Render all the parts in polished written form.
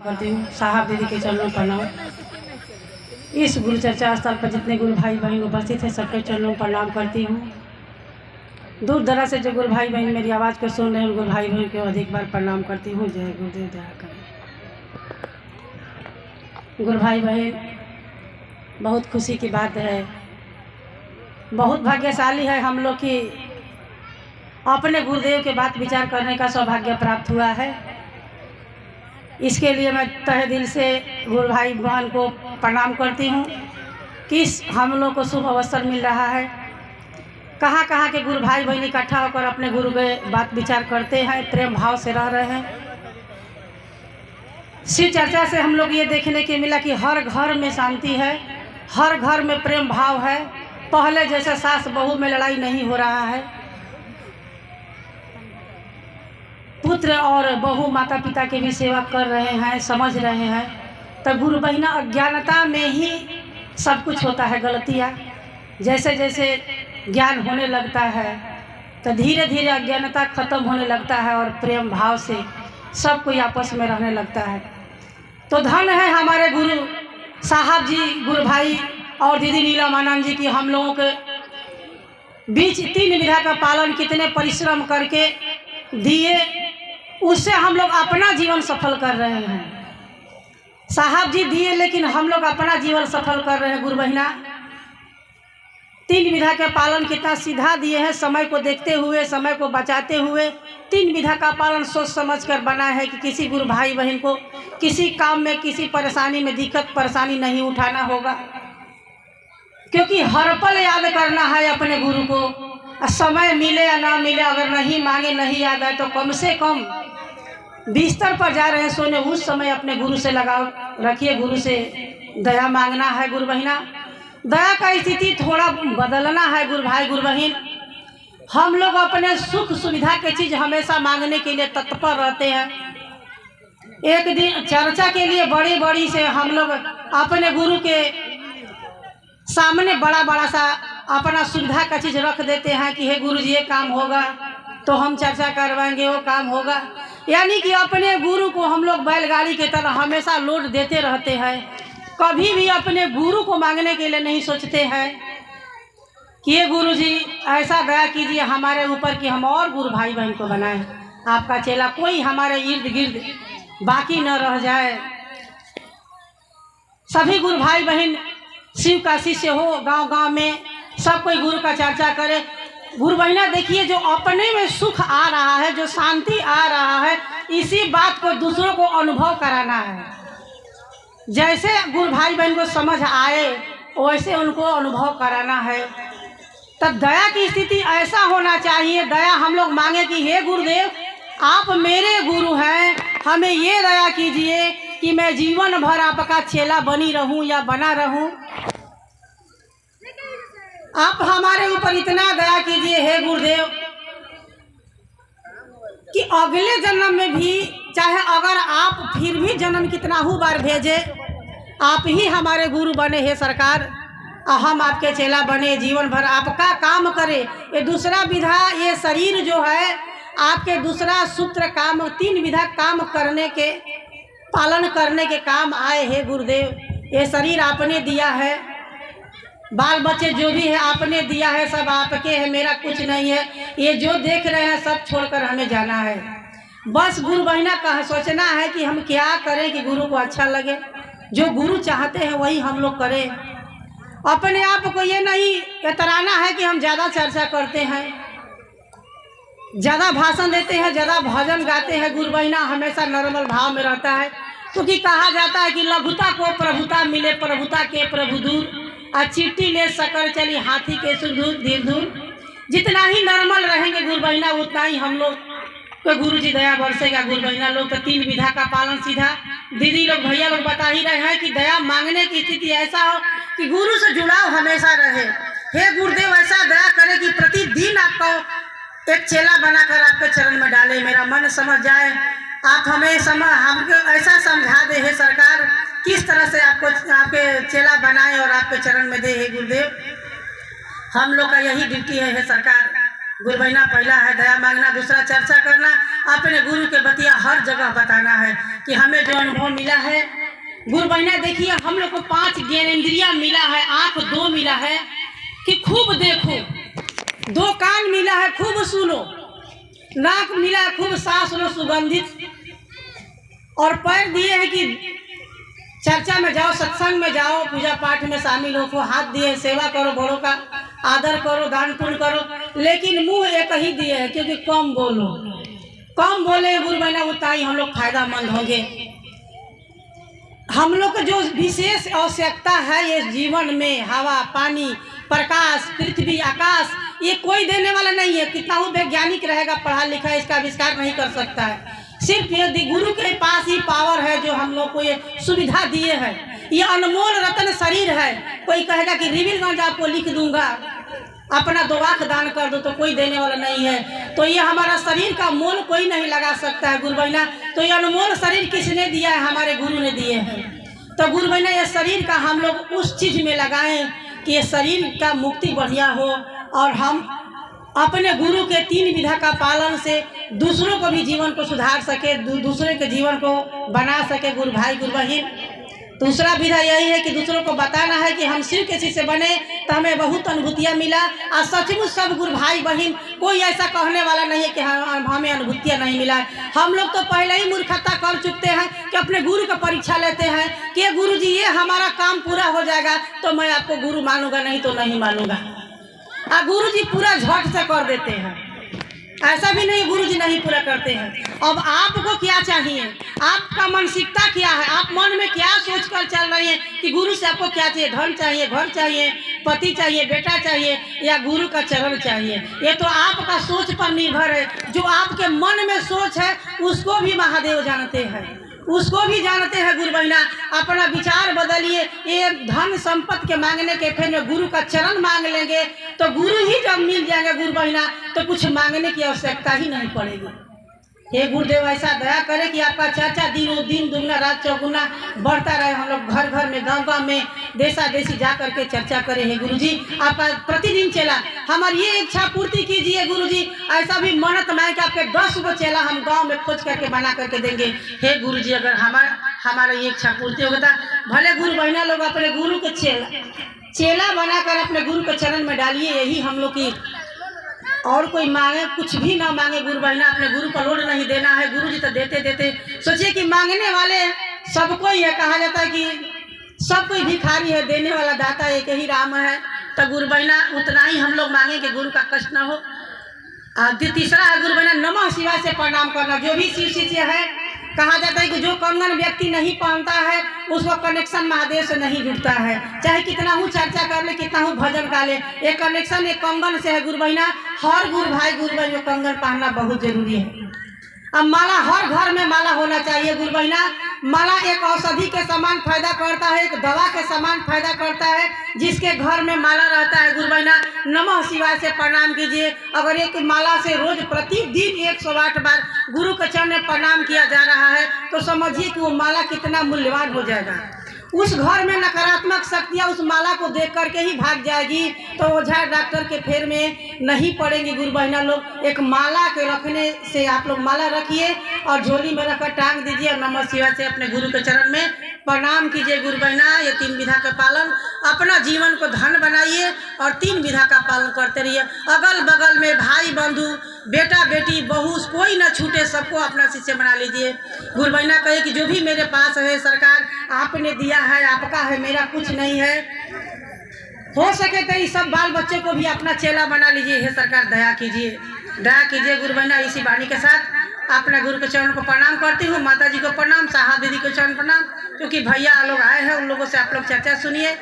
करती हूँ। साहब दीदी के चरणों प्रणाम। इस गुरु चर्चा स्थल पर जितने गुरु भाई बहन उपस्थित हैं सबके चरणों प्रणाम करती हूँ। दूर दराज से जो गुरु भाई बहन मेरी आवाज़ को सुन रहे हैं उन गुरु भाई बहन को अधिक बार प्रणाम करती हूँ। जय गुरुदेव दया करें। गुरु भाई बहन, बहुत खुशी की बात है, बहुत भाग्यशाली है हम लोग की अपने गुरुदेव के बात विचार करने का सौभाग्य प्राप्त हुआ है। इसके लिए मैं तहे दिल से गुरु भाई बहन को प्रणाम करती हूँ कि हम लोग को शुभ अवसर मिल रहा है। कहाँ कहाँ के गुरु भाई बहन इकट्ठा होकर अपने गुरु के बात विचार करते हैं, प्रेम भाव से रह रहे हैं। शिव चर्चा से हम लोग ये देखने के मिला कि हर घर में शांति है, हर घर में प्रेम भाव है। पहले जैसे सास बहू में लड़ाई नहीं हो रहा है। पुत्र और बहू माता पिता की भी सेवा कर रहे हैं, समझ रहे हैं। तो गुरु बहिना अज्ञानता में ही सब कुछ होता है, गलतियाँ। जैसे जैसे ज्ञान होने लगता है तो धीरे धीरे अज्ञानता खत्म होने लगता है और प्रेम भाव से सब कोई आपस में रहने लगता है। तो धन है हमारे गुरु साहब जी, गुरु भाई और दीदी नीलमानंद जी की हम लोगों के बीच 3 विधा का पालन कितने परिश्रम करके दिए, उससे हम लोग अपना जीवन सफल कर रहे हैं। साहब जी दिए लेकिन हम लोग अपना जीवन सफल कर रहे हैं। गुरु बहिना 3 विधा के पालन कितना सीधा दिए हैं, समय को देखते हुए, समय को बचाते हुए 3 विधा का पालन सोच समझ कर बना है कि किसी गुरु भाई बहन को किसी काम में, किसी परेशानी में दिक्कत परेशानी नहीं उठाना होगा। क्योंकि हर पल याद करना है अपने गुरु को। समय मिले या ना मिले, अगर नहीं मांगे, नहीं याद आए तो कम से कम बिस्तर पर जा रहे हैं सोने, उस समय अपने गुरु से लगाव रखिए, गुरु से दया मांगना है। गुरु बहिना दया का स्थिति थोड़ा बदलना है। गुरु भाई गुरु बहन, हम लोग अपने सुख सुविधा की चीज़ हमेशा मांगने के लिए तत्पर रहते हैं। एक दिन चर्चा के लिए बड़ी बड़ी से हम लोग अपने गुरु के सामने बड़ा बड़ा सा अपना सुविधा का चीज़ रख देते हैं कि हे गुरु जी ये काम होगा तो हम चर्चा करवाएंगे, वो काम होगा। यानी कि अपने गुरु को हम लोग बैलगाड़ी की तरह हमेशा लोड देते रहते हैं। कभी भी अपने गुरु को मांगने के लिए नहीं सोचते हैं कि ये गुरु जी ऐसा दया कीजिए हमारे ऊपर कि हम और गुरु भाई बहन को बनाएं, आपका चेला कोई हमारे इर्द गिर्द बाकी न रह जाए। सभी गुरु भाई बहन शिव का शिष्य हो, गांव गांव में सब कोई गुरु का चर्चा करे। गुरु बहिना देखिए, जो अपने में सुख आ रहा है, जो शांति आ रहा है, इसी बात को दूसरों को अनुभव कराना है। जैसे गुरु भाई बहन को समझ आए वैसे उनको अनुभव कराना है। तब दया की स्थिति ऐसा होना चाहिए, दया हम लोग मांगे कि हे गुरुदेव आप मेरे गुरु हैं, हमें ये दया कीजिए कि मैं जीवन भर आपका चेला बनी रहूं या बना रहूं। आप हमारे ऊपर इतना दया कीजिए हे गुरुदेव कि अगले जन्म में भी, चाहे अगर आप फिर भी जन्म कितना ही बार भेजे, आप ही हमारे गुरु बने हे सरकार, हम आपके चेला बने, जीवन भर आपका काम करे। ये दूसरा विधा, ये शरीर जो है आपके दूसरा सूत्र काम, 3 विधा काम करने के, पालन करने के काम आए हे गुरुदेव। ये शरीर आपने दिया है, बाल बच्चे जो भी है आपने दिया है, सब आपके है, मेरा कुछ नहीं है। ये जो देख रहे हैं सब छोड़कर हमें जाना है। बस गुरु बहिना का सोचना है कि हम क्या करें कि गुरु को अच्छा लगे। जो गुरु चाहते हैं वही हम लोग करें। अपने आप को ये नहीं इतराना है कि हम ज़्यादा चर्चा करते हैं, ज़्यादा भाषण देते हैं, ज़्यादा भजन गाते हैं। गुरु बहिना हमेशा नॉर्मल भाव में रहता है, क्योंकि कहा जाता है कि लघुता को प्रभुता मिले, प्रभुता के प्रभु दूर, चिट्ठी ले सकर चली हाथी के सुदूर धीर दूर। जितना ही नॉर्मल रहेंगे गुरु बहिना उतना ही हम लोग तो गुरु जी दया बरसेगा। गुरु बहिना लोग तो 3 विधा का पालन सीधा, दीदी लोग भैया लोग बता ही रहे हैं कि दया मांगने की स्थिति ऐसा हो कि गुरु से जुड़ाव हमेशा रहे। हे गुरुदेव ऐसा दया करे कि प्रतिदिन आपको एक चेला बनाकर आपके चरण में डाले, मेरा मन समझ जाए। आप हमें हमको ऐसा समझा दे हे सरकार, किस तरह से आपको आपके चेला बनाए और आपके चरण में दे हे गुरुदेव। हम लोग का यही ड्यूटी है हे सरकार। गुरु बहिना पहला है दया मांगना, दूसरा चर्चा करना अपने गुरु के बतिया हर जगह बताना है कि हमें जो अनुभव मिला है। गुरु बहना देखिए, हम लोग को 5 ज्ञानेंद्रिया मिला है, आँख 2 मिला है कि खूब देखो, 2 कान मिला है खूब सुनो, नाक मिला है खूब सांस लो सुगंधित, और पैर दिए हैं कि चर्चा में जाओ, सत्संग में जाओ, पूजा पाठ में शामिल हो, हाथ दिए सेवा करो, बड़ों का आदर करो, दान पुण्य करो, लेकिन मुंह एक ही दिए है क्योंकि कम बोलो, कम बोले गुरु बहना उतना ही हम लोग फायदामंद होंगे। हम लोग को जो विशेष आवश्यकता है ये जीवन में, हवा पानी प्रकाश पृथ्वी आकाश, ये कोई देने वाला नहीं है। कितना वो वैज्ञानिक रहेगा पढ़ा लिखा, इसका आविष्कार नहीं कर सकता है। सिर्फ ये गुरु के पास ही पावर है जो हम लोग को ये सुविधा दिए है। ये अनमोल रत्न शरीर है। कोई कहेगा कि रिविलगंज आपको लिख दूंगा, अपना 2 आँख दान कर दो, तो कोई देने वाला नहीं है। तो ये हमारा शरीर का मोल कोई नहीं लगा सकता है गुरु बहना। तो ये अनमोल शरीर किसने दिया है? हमारे गुरु ने दिए हैं। तो गुरु बहना ये शरीर का हम लोग उस चीज़ में लगाएं कि ये शरीर का मुक्ति बढ़िया हो, और हम अपने गुरु के 3 विधा का पालन से दूसरों को भी जीवन को सुधार सके, दूसरे के जीवन को बना सके। गुरु भाई गुरु बहन, दूसरा विधा यही है कि दूसरों को बताना है कि हम शिव के शिष्य बने तो हमें बहुत अनुभूतियाँ मिला। और सचमुच सब गुरु भाई बहन कोई ऐसा कहने वाला नहीं है कि हमें अनुभूतियाँ नहीं मिला। हम लोग तो पहले ही मूर्खता कर चुकते हैं कि अपने गुरु का परीक्षा लेते हैं कि गुरु जी ये हमारा काम पूरा हो जाएगा तो मैं आपको गुरु मानूंगा, नहीं तो नहीं मानूंगा। और गुरु जी पूरा झट से कर देते हैं। ऐसा भी नहीं गुरु जी नहीं पूरा करते हैं। अब आपको क्या चाहिए? आपका मानसिकता क्या है? आप मन में क्या सोच कर चल रही हैं कि गुरु से आपको क्या चाहिए? धन चाहिए, घर चाहिए, पति चाहिए, बेटा चाहिए, या गुरु का चरण चाहिए? ये तो आपका सोच पर निर्भर है। जो आपके मन में सोच है उसको भी महादेव जानते हैं, उसको भी जानते हैं गुरु बहना। अपना विचार बदलिए। ये धन संपत्ति के मांगने के फिर में गुरु का चरण मांग लेंगे तो गुरु ही जब मिल जाएंगे गुरु बहना तो कुछ मांगने की आवश्यकता ही नहीं पड़ेगी। हे गुरुदेव ऐसा दया करे कि आपका चर्चा दिनों दिन दुगना रात चौगुना बढ़ता रहे। हम लोग घर घर में गांव गांव में देशा देशी जा करके चर्चा करें। हे गुरुजी आपका प्रतिदिन चेला, हमारी ये इच्छा पूर्ति कीजिए गुरुजी। ऐसा भी मन्नत मांगे कि आपके 10 गो चेला हम गांव में खोज करके बना करके देंगे। हे गुरुजी अगर हमारा ये इच्छा पूर्ति होगा भले गुरु बहना लोग अपने गुरु के चेला बनाकर अपने गुरु के चरण में डालिए। यही हम लोग की, और कोई मांगे कुछ भी ना मांगे गुरु बहना, अपने गुरु पर लोड नहीं देना है। गुरु जी तो देते देते। सोचिए कि मांगने वाले सबको ही है, कहा जाता है कि सब कोई भिखारी है, देने वाला दाता एक ही राम है। तो गुरु बहना उतना ही हम लोग मांगे कि गुरु का कष्ट ना हो। तीसरा है गुरु बहना नमः शिवाय से प्रणाम करना। जो भी शिव शिष्य है, कहा जाता है कि जो कंगन व्यक्ति नहीं पहनता है उसका कनेक्शन महादेव से नहीं जुड़ता है। चाहे कितना हूँ चर्चा कर ले, कितना हूँ भजन गा ले, एक कनेक्शन एक कंगन से है गुरु बहना। हर गुरु भाई गुरु बहन को कंगन पहनना बहुत जरूरी है। अब माला हर घर में माला होना चाहिए गुरु बहना। माला एक औषधि के समान फायदा करता है, एक दवा के समान फायदा करता है। जिसके घर में माला रहता है गुरु बहना नमः शिवाय से प्रणाम कीजिए। अगर एक माला से रोज प्रतिदिन 108 बार गुरु के चरण में प्रणाम किया जा रहा है तो समझिए कि वो माला कितना मूल्यवान हो जाएगा। उस घर में नकारात्मक शक्तियाँ उस माला को देख करके ही भाग जाएगी। तो ओझा डॉक्टर के फेर में नहीं पड़ेंगे गुरु बहना लोग। एक माला के रखने से आप लोग माला रखिए और झोली में रखकर टांग दीजिए और नमः शिवाय से अपने गुरु के चरण में प्रणाम कीजिए गुरु बहना। ये 3 विधा का पालन, अपना जीवन को धन बनाइए और 3 विधा का पालन करते रहिए। अगल बगल में भाई बंधु, बेटा बेटी, बहू कोई ना छूटे, सबको अपना शिष्य बना लीजिए। गुरु बहना कहे कि जो भी मेरे पास है सरकार आपने दिया है, आपका है, मेरा कुछ नहीं है। हो सके तो इस सब बाल बच्चे को भी अपना चेला बना लीजिए। हे सरकार दया कीजिए, दया कीजिए गुरु बहना। इसी वाणी के साथ अपने गुरु के चरण को प्रणाम करती हूँ। माता जी को प्रणाम, साहब दीदी को चरण प्रणाम, क्योंकि भैया लोग आए हैं, उन लोगों से आप लोग चर्चा सुनिए।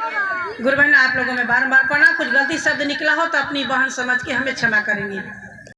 गुरु बहना आप लोगों में बारंबार प्रणाम। कुछ गलती शब्द निकला हो तो अपनी बहन समझ के हमें क्षमा करेंगे।